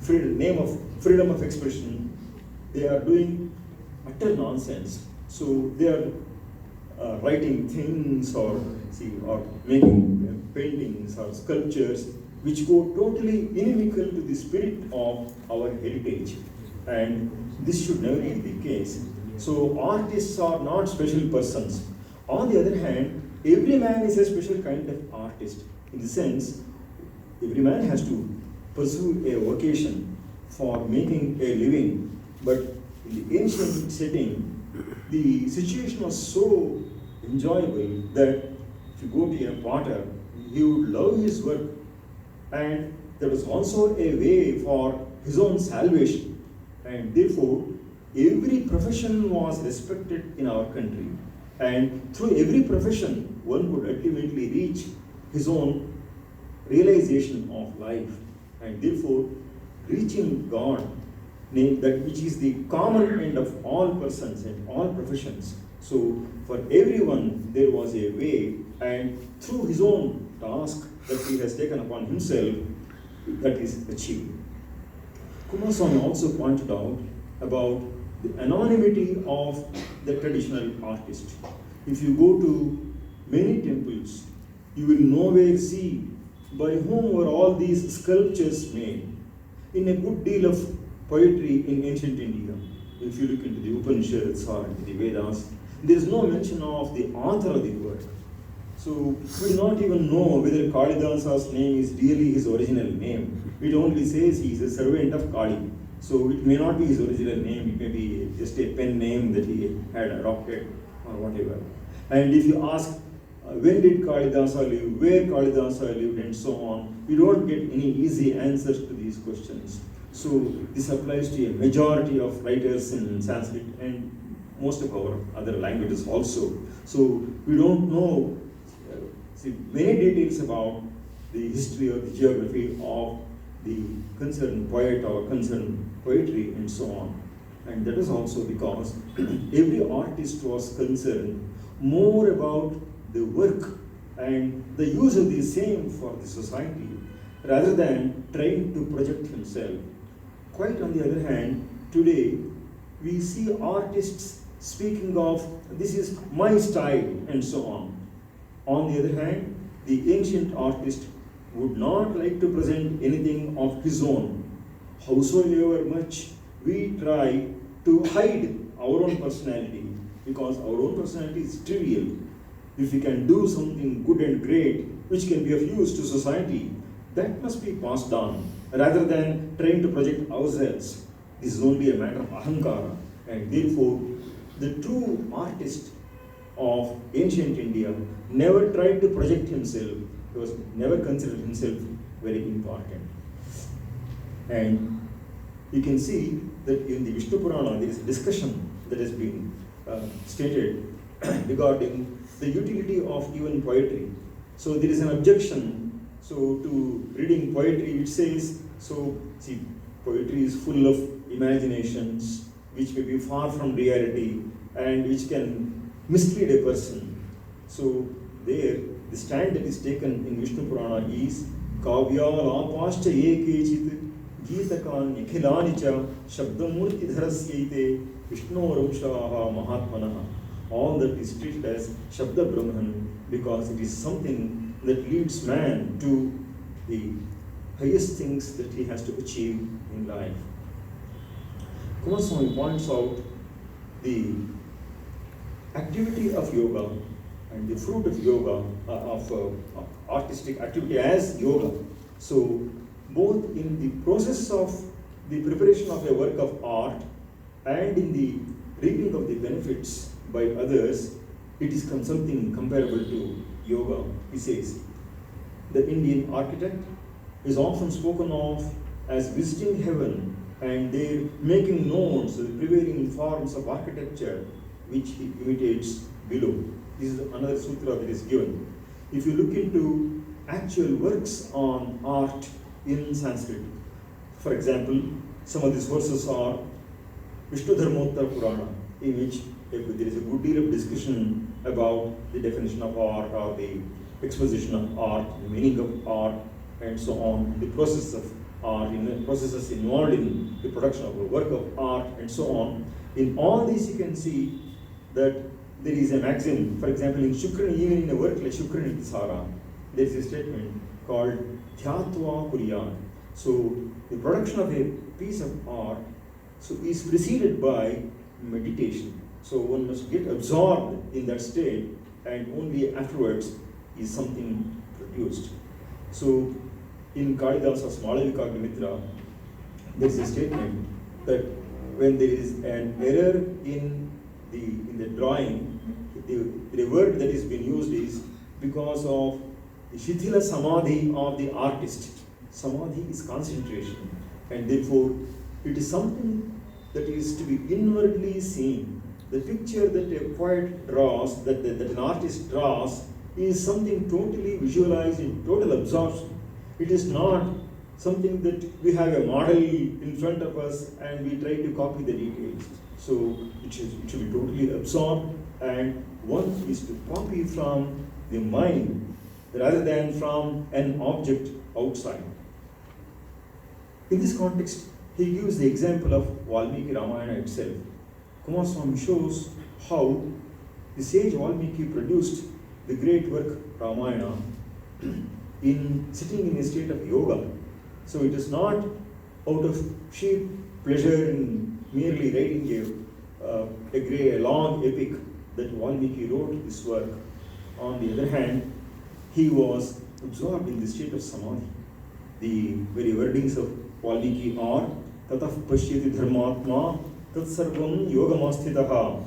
name of freedom of expression, they are doing utter nonsense. So they are writing things or making paintings or sculptures which go totally inimical to the spirit of our heritage. And this should never be the case. So artists are not special persons. On the other hand, every man is a special kind of artist. In the sense, every man has to pursue a vocation for making a living. But in the ancient setting, the situation was so enjoyable that if you go to a potter, he would love his work, and there was also a way for his own salvation. And therefore, every profession was respected in our country. And through every profession, one could ultimately reach his own realization of life. And therefore, reaching God, that which is the common end of all persons and all professions. So for everyone there was a way, and through his own task that he has taken upon himself, that is achieved. Coomaraswamy also pointed out about the anonymity of the traditional artist. If you go to many temples, you will nowhere see by whom were all these sculptures made. In a good deal of poetry in ancient India, if you look into the Upanishads or into the Vedas, there is no mention of the author of the work. So we do not even know whether Kalidasa's name is really his original name. It only says he is a servant of Kali. So it may not be his original name, it may be just a pen name that he had adopted or whatever. And if you ask when did Kalidasa live, where Kalidasa lived, and so on, you don't get any easy answers to these questions. So this applies to a majority of writers in Sanskrit and most of our other languages also. So we don't know many details about the history or the geography of the concerned poet or concerned poetry and so on. And that is also because every artist was concerned more about the work and the use of the same for the society rather than trying to project himself. Quite on the other hand, today we see artists speaking of this is my style and so on. On the other hand, the ancient artist would not like to present anything of his own. Howsoever much we try to hide our own personality, because our own personality is trivial. If we can do something good and great which can be of use to society, that must be passed on rather than trying to project ourselves. This is only a matter of ahankara, and therefore the true artist of ancient India never tried to project himself, because never considered himself very important. And you can see that in the Vishnu Purana there is a discussion that has been stated regarding the utility of even poetry. So there is an objection to reading poetry. It says, poetry is full of imaginations which may be far from reality and which can mislead a person. So there, the stand that is taken in Vishnu Purana is Kavyalapascha ekechit Geetakan nikhilani cha Shabdamurti dharasyaite Vishnoramshaha Mahatmanaha. All that is treated as Shabda Brahman because it is something that leads man to the highest things that he has to achieve in life. Coomaraswamy points out the activity of yoga and the fruit of yoga, of artistic activity as yoga. So both in the process of the preparation of a work of art and in the reaping of the benefits by others, it is something comparable to yoga. He says, the Indian architect is often spoken of as visiting heaven and there making known the prevailing forms of architecture which he imitates below. This is another sutra that is given. If you look into actual works on art in Sanskrit, for example, some of these verses are Vishnu Dharmottara Purana, in which there is a good deal of discussion about the definition of art or the exposition of art, the meaning of art, and so on, the process of or processes involved in the production of a work of art and so on. In all these you can see that there is a maxim. For example, in Shukran, even in a work like Shukran Itisara, there is a statement called Dhyatva Kuriyat. So the production of a piece of art is preceded by meditation. So one must get absorbed in that state, and only afterwards is something produced. So in Kalidasa's Malavikagnimitra, there is a statement that when there is an error in the drawing, the word that is being used is because of the Shithila Samadhi of the artist. Samadhi is concentration, and therefore it is something that is to be inwardly seen. The picture that a poet draws, that an artist draws, is something totally visualized in total absorption. It is not something that we have a model in front of us and we try to copy the details. So it should be totally absorbed, and one is to copy from the mind rather than from an object outside. In this context, he gives the example of Valmiki Ramayana itself. Coomaraswamy shows how the sage Valmiki produced the great work Ramayana sitting in a state of yoga. So it is not out of sheer pleasure in merely writing a long epic that Valmiki wrote this work. On the other hand, he was absorbed in the state of samadhi. The very wordings of Valmiki are Tatah Pashyati Dharmatma Tat Sarvam Yogamastitaha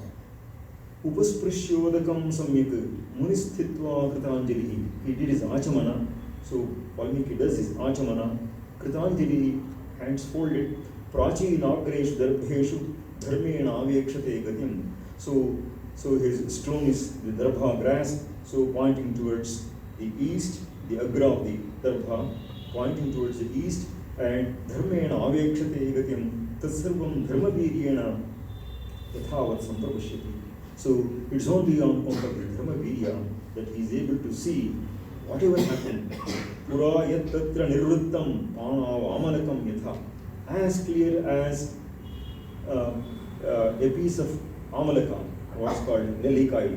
Upasprashyodakam Samyak Munistitva Kritanjali. He did his Achamana. So Valmiki does his Achamana. Kritanjali, hands folded. Prachi Nagreshu Darbheshu Dharmena Avekshate Gatim. So his stone is the Darbha grass, so pointing towards the east, the agra of the Darbha, pointing towards the east, and Dharmena Avekshate Gatim Tatsarvam Dharmaviryena Yathavat Samprapashyati. So it's only on account of the Dharmavirya that he is able to see whatever happened. Pura yat tatra nirvrittam panav amalakam yatha. As clear as a piece of amalaka, what's called nellikai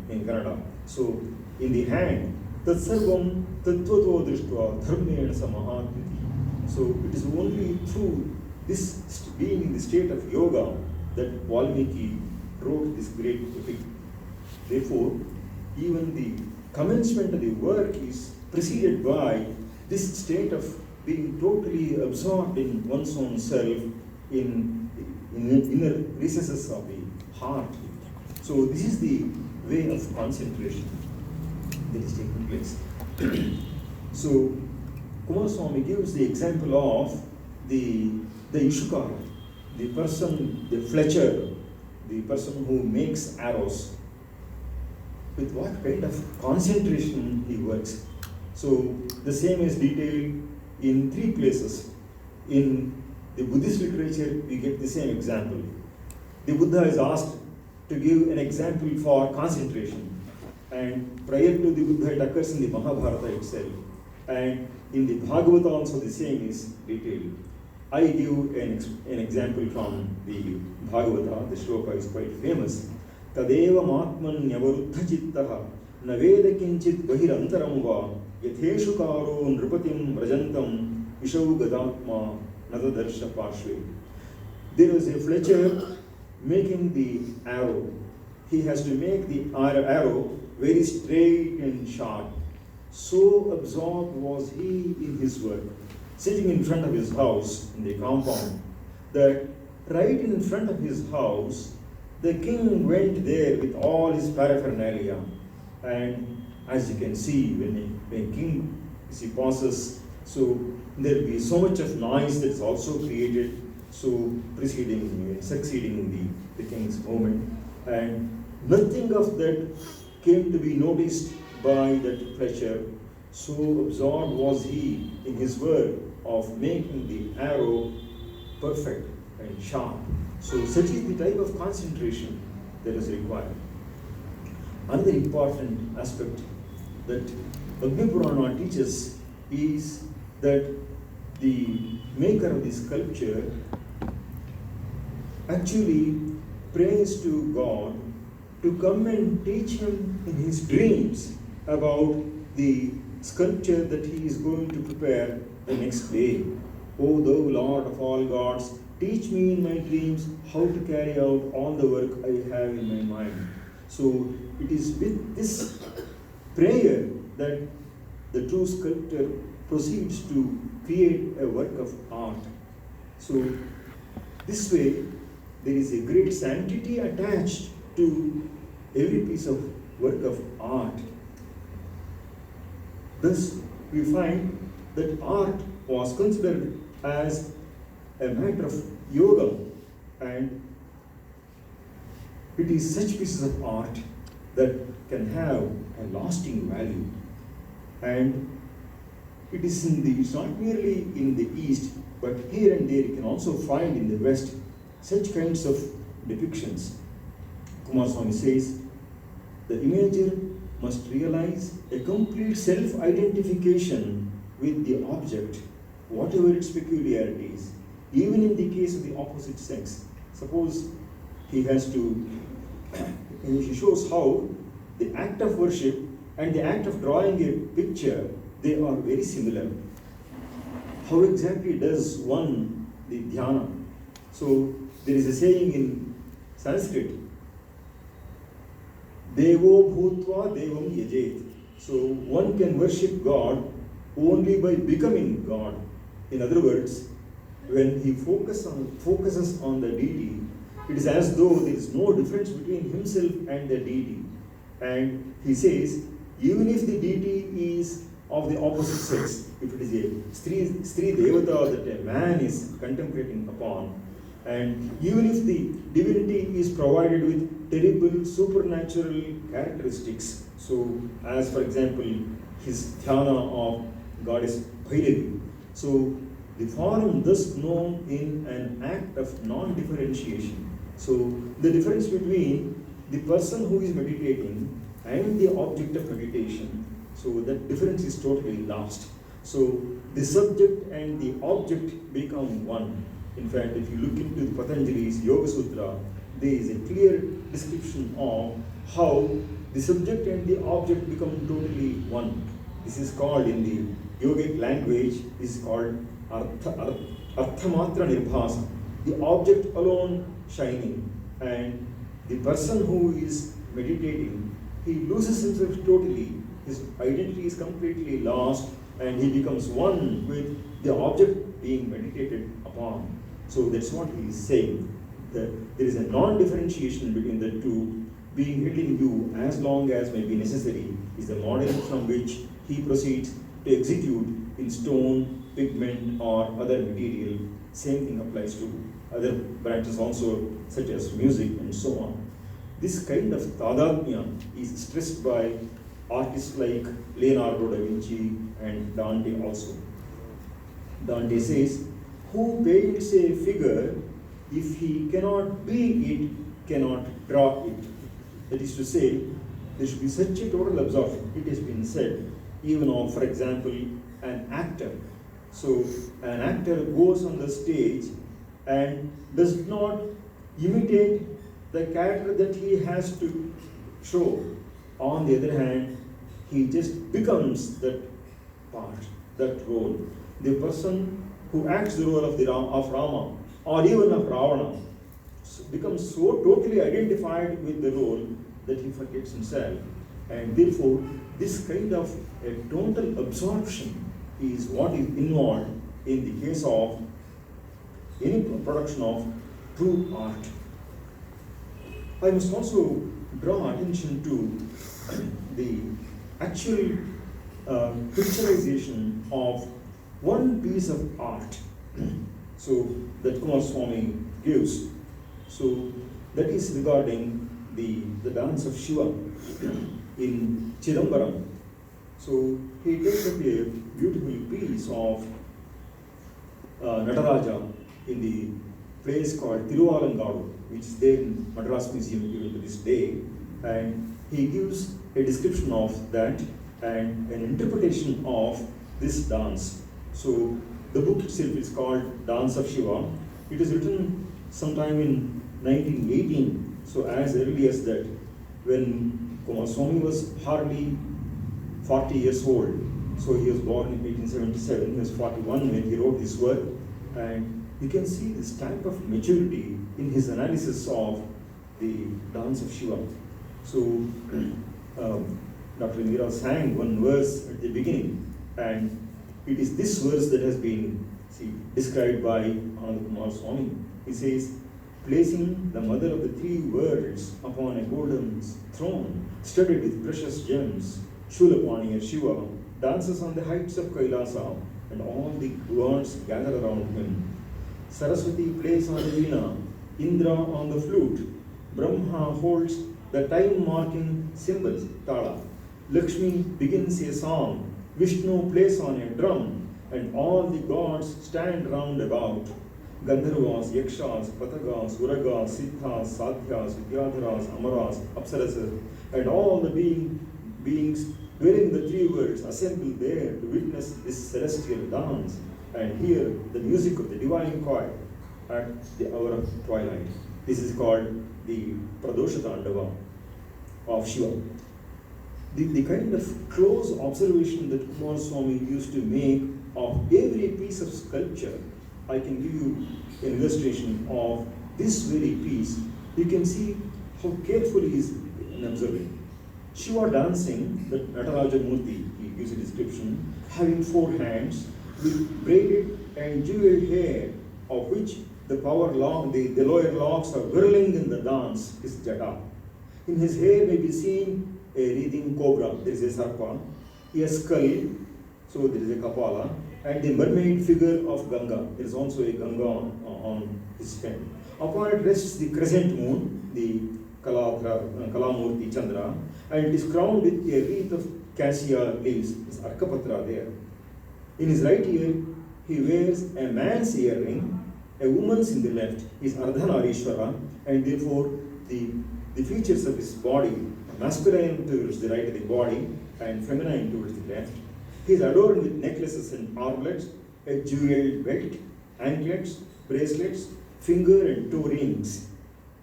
in Kannada. So in the hand, tatsarvam tattvato drishtva dharmena samahatmiti. So it is only through this being in the state of yoga that Valmiki wrote this great epic. Therefore, even the commencement of the work is preceded by this state of being totally absorbed in one's own self, in inner recesses of the heart. So this is the way of concentration that is taking place. So Coomaraswamy gives the example of the Ishukara, the person, the fletcher, the person who makes arrows. With what kind of concentration he works. So the same is detailed in 3 places. In the Buddhist literature, we get the same example. The Buddha is asked to give an example for concentration. And prior to the Buddha, it occurs in the Mahabharata itself. And in the Bhagavata also the same is detailed. I give an example from the Bhagavata. The shloka is quite famous. Tadeva matman nyavaruddha chittaha naveda kinchit bahirantaram va yatheshu karo nrupatim vrajantam ishau gadatma nadadarsha parshve. There is a fletcher making the arrow. He has to make the arrow very straight and sharp. So absorbed was he in his work, sitting in front of his house in the compound, that right in front of his house, the king went there with all his paraphernalia. And as you can see, when king passes, so there will be so much of noise that is also created, so succeeding the king's movement. And nothing of that came to be noticed by that fletcher. So absorbed was he in his work of making the arrow perfect and sharp. So such is the type of concentration that is required. Another important aspect that Agni Purana teaches is that the maker of the sculpture actually prays to God to come and teach him in his dreams about the sculpture that he is going to prepare the next day. O thou Lord of all gods, teach me in my dreams how to carry out all the work I have in my mind. So it is with this prayer that the true sculptor proceeds to create a work of art. So this way, there is a great sanctity attached to every piece of work of art. Thus, we find that art was considered as a matter of yoga, and it is such pieces of art that can have a lasting value. And it's not merely in the East, but here and there you can also find in the West such kinds of depictions. Coomaraswamy says, the imager must realize a complete self-identification with the object, whatever its peculiarities, even in the case of the opposite sex. Suppose he shows how the act of worship and the act of drawing a picture, they are very similar. How exactly does one the dhyana? So there is a saying in Sanskrit, Devo bhutva devam yajet. So one can worship God only by becoming God. In other words, when he focuses on the deity, it is as though there is no difference between himself and the deity. And he says, even if the deity is of the opposite sex, if it is a Stri Devata that a man is contemplating upon, and even if the divinity is provided with terrible supernatural characteristics, so as for example his dhyana of goddess Bhairavi, so the form thus known in an act of non-differentiation. So the difference between the person who is meditating and the object of meditation, so that difference is totally lost. So the subject and the object become one. In fact, if you look into the Patanjali's Yoga Sutra, there is a clear description of how the subject and the object become totally one. This is called in the yogic language, this is called Arthamatra Nirbhasa. The object alone shining, and the person who is meditating, he loses himself totally. His identity is completely lost, and he becomes one with the object being meditated upon. So that's what he is saying, that there is a non-differentiation between the two. Being held in view as long as may be necessary is the model from which he proceeds to execute in stone, pigment, or other material. Same thing applies to other branches also, such as music and so on. This kind of tadatmya is stressed by artists like Leonardo da Vinci and Dante also. Dante says, who paints a figure if he cannot be it, cannot draw it? That is to say, there should be such a total absorption. It has been said, even of, for example, an actor. So an actor goes on the stage and does not imitate the character that he has to show. On the other hand, he just becomes that part, that role. The person who acts the role of Rama or even of Ravana becomes so totally identified with the role that he forgets himself. And therefore, this kind of a total absorption is what is involved in the case of any production of true art. I must also draw attention to the actual picturization of one piece of art so that Coomaraswamy gives. So that is regarding the dance of Shiva in Chidambaram. So he takes up a beautiful piece of Nataraja in the place called Tiruvalangadu, which is there in Madras Museum even to this day, and he gives a description of that and an interpretation of this dance. So The book itself is called Dance of Shiva. It is written sometime in 1918, so as early as that, when Coomaraswamy was hardly 40 years old. So he was born in 1877, he was 41 when he wrote this work, and you can see this type of maturity in his analysis of the Dance of Shiva. So Dr. Meera sang one verse at the beginning, and it is this verse that has been described by Ananda Coomaraswamy. He says, placing the mother of the three worlds upon a golden throne, studded with precious gems, Shulapani and Shiva dances on the heights of Kailasa, and all the gods gather around him. Saraswati plays on the veena, Indra on the flute, Brahma holds the time-marking cymbals, Tala. Lakshmi begins a song, Vishnu plays on a drum, and all the gods stand round about. Gandharvas, Yakshas, Patagas, Uragas, Siddhas, Sadhyas, Vidyadharas, Amaras, Apsarasas, and all the beings dwelling the three worlds assemble there to witness this celestial dance and hear the music of the divine choir at the hour of twilight. This is called the Pradosha Tandava of Shiva. The kind of close observation that Coomaraswamy used to make of every piece of sculpture, I can give you an illustration of this very piece. You can see how carefully he is in observing. Shiva dancing, the Nataraja Murti, he gives a description, having 4 hands with braided and jeweled hair, of which the lower locks are whirling in the dance, is jata. In his hair may be seen a wreathing cobra, there is a sarpa, a skull, so there is a kapala, and the mermaid figure of Ganga. There is also a Ganga on his head. Upon it rests the crescent moon, the Kalamurti Chandra, and it is crowned with a wreath of cassia leaves, is Arkapatra there. In his right ear, he wears a man's earring, a woman's in the left, is Ardhanarishwara, and therefore the features of his body, masculine towards the right of the body, and feminine towards the left. He is adorned with necklaces and armlets, a jeweled belt, anklets, bracelets, finger and toe rings.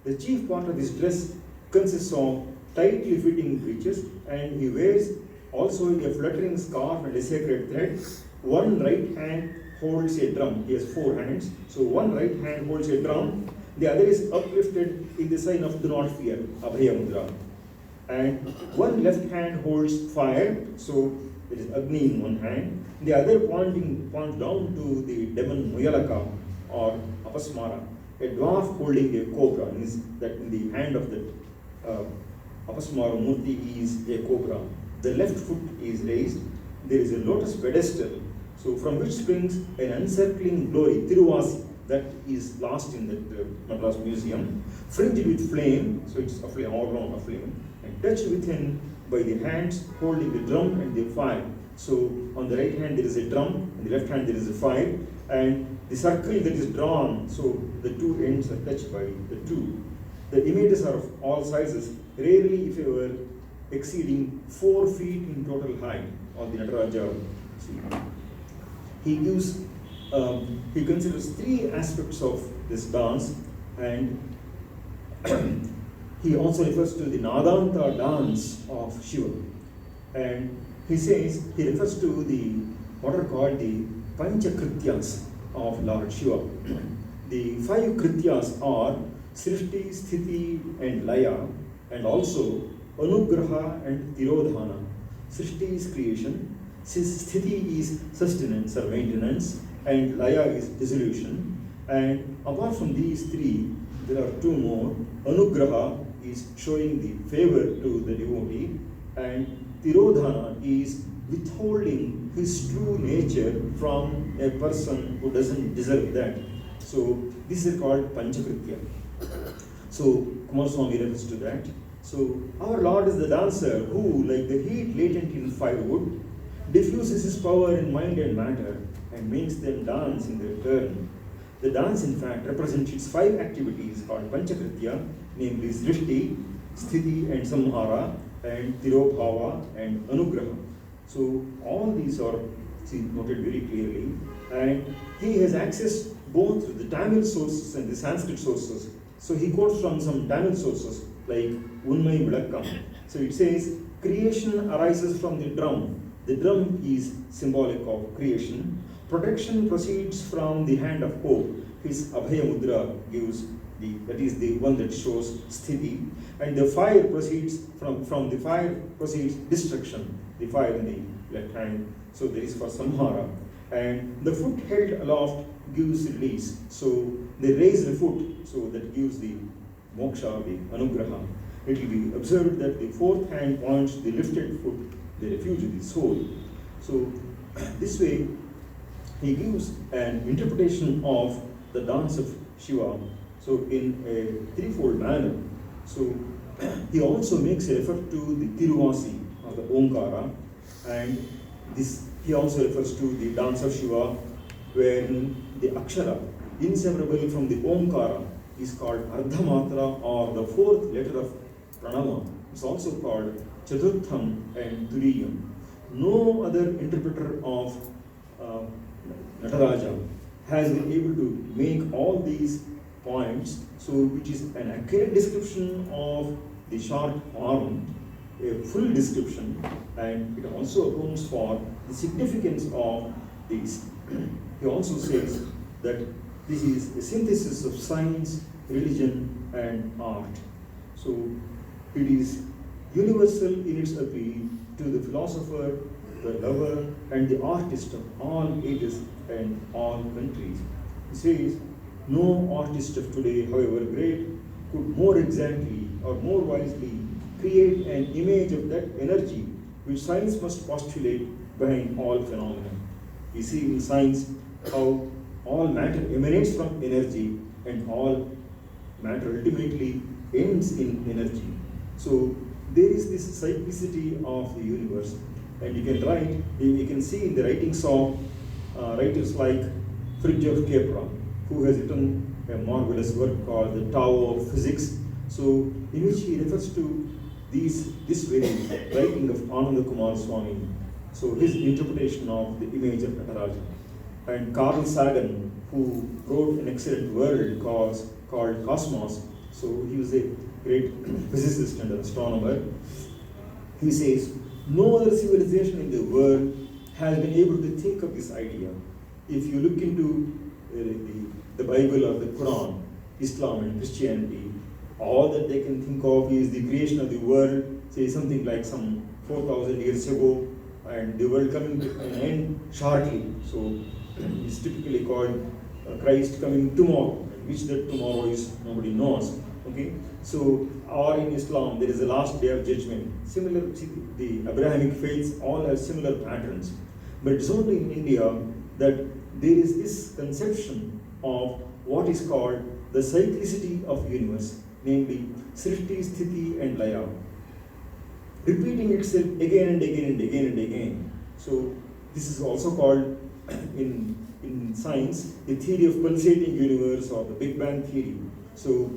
The chief part of his dress consists of tightly fitting breeches, and he wears also a fluttering scarf and a sacred thread. One right hand holds a drum. He has 4 hands. So one right hand holds a drum, the other is uplifted in the sign of do not fear, Abhaya Mudra. And one left hand holds fire, so there is Agni in one hand. The other points down to the demon Muyalaka or Apasmara, a dwarf holding a cobra. In the hand of the Apasmara Murti is a cobra. The left foot is raised. There is a lotus pedestal, so from which springs an encircling glory, Tiruvasi, that is lost in that Madras museum, fringed with flame, so it's a flame, all around a flame, and touched within by the hands holding the drum and the fire. So on the right hand there is a drum, on the left hand there is a fire, and the circle that is drawn, so the 2 ends are touched by the 2. The images are of all sizes, rarely if ever exceeding 4 feet in total height on the Nataraja. He gives, he considers 3 aspects of this dance, and he also refers to the Nadanta dance of Shiva. And he says, he refers to what are called the Panchakrityas of Lord Shiva. The 5 Krityas are Srishti, Sthiti and Laya, and also Anugraha and Tirodhana. Srishti is creation, Sthiti is sustenance or maintenance, and Laya is dissolution. And apart from these 3, there are 2 more. Anugraha is showing the favor to the devotee, and Tirodhana is withholding his true nature from a person who doesn't deserve that. So this is called Panchakritya. So Coomaraswamy refers to that. So our Lord is the dancer who, like the heat latent in firewood, diffuses his power in mind and matter and makes them dance in their turn. The dance, in fact, represents its 5 activities called Panchakritya, namely Srishti, Sthiti and Samhara, and Tirobhava and Anugraha. So all these are noted very clearly. And he has access both to the Tamil sources and the Sanskrit sources. So he quotes from some Tamil sources like Unmai Vilakkam. So it says, creation arises from the drum. The drum is symbolic of creation. Protection proceeds from the hand of hope. His Abhaya Mudra gives that is the one that shows sthiti. And the fire proceeds from the fire proceeds destruction. The fire in the left hand. So there is for samhara. And the foot held aloft gives release. So they raise the foot, so that gives the moksha, the anugraha. It will be observed that the fourth hand points to the lifted foot, the refuge of the soul. So this way, he gives an interpretation of the dance of Shiva, so in a threefold manner. So he also makes a refer to the Tiruvasi, or the Omkara, and this he also refers to the dance of Shiva, wherein the Akshara, inseparable from the Omkara, is called Ardhamatra, or the fourth letter of Pranava. It's also called Chaturtham and Turiyam. No other interpreter of Nataraja has been able to make all these points, so which is an accurate description of the short arm, a full description, and it also accounts for the significance of these. He also says that this is a synthesis of science, religion, and art. So it is universal in its appeal to the philosopher, the lover, and the artist of all ages and all countries. He says, no artist of today, however great, could more exactly or more wisely create an image of that energy which science must postulate behind all phenomena. We see in science how all matter emanates from energy and all matter ultimately ends in energy. So there is this cyclicity of the universe, and you can write, you can see in the writings of writers like Fridtjof Capra, who has written a marvelous work called The Tao of Physics, so in which he refers to this very writing of Ananda Coomaraswamy, so his interpretation of the image of Nataraja. And Carl Sagan, who wrote an excellent work called Cosmos, so he was a great physicist and astronomer. He says, no other civilization in the world has been able to think of this idea. If you look into the Bible or the Quran, Islam and Christianity, all that they can think of is the creation of the world, say something like some 4,000 years ago, and the world coming to an end shortly. So it's typically called Christ coming tomorrow, which that tomorrow is, nobody knows. Okay, so or in Islam there is a last day of judgment. Similar, the Abrahamic faiths all have similar patterns, but it's only in India that there is this conception of what is called the cyclicity of universe, namely Srishti, Sthiti, and Laya, repeating itself again and again and again and again. So this is also called in science the theory of pulsating universe, or the Big Bang theory. So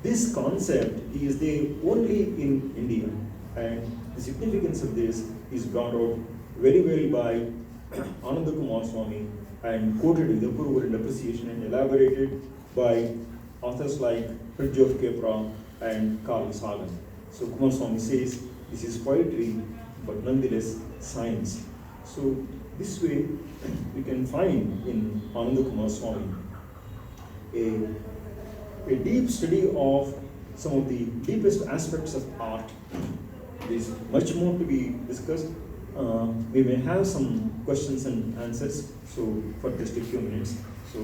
this concept is there only in India, and the significance of this is brought out very well by Ananda Coomaraswamy and quoted with approval and appreciation and elaborated by authors like Fridtjof Capra and Carl Sagan. So Coomaraswamy says this is poetry, but nonetheless science. So this way we can find in Ananda Coomaraswamy a deep study of some of the deepest aspects of art. There is much more to be discussed. We may have some questions and answers, so for just a few minutes. So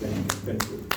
then conclude.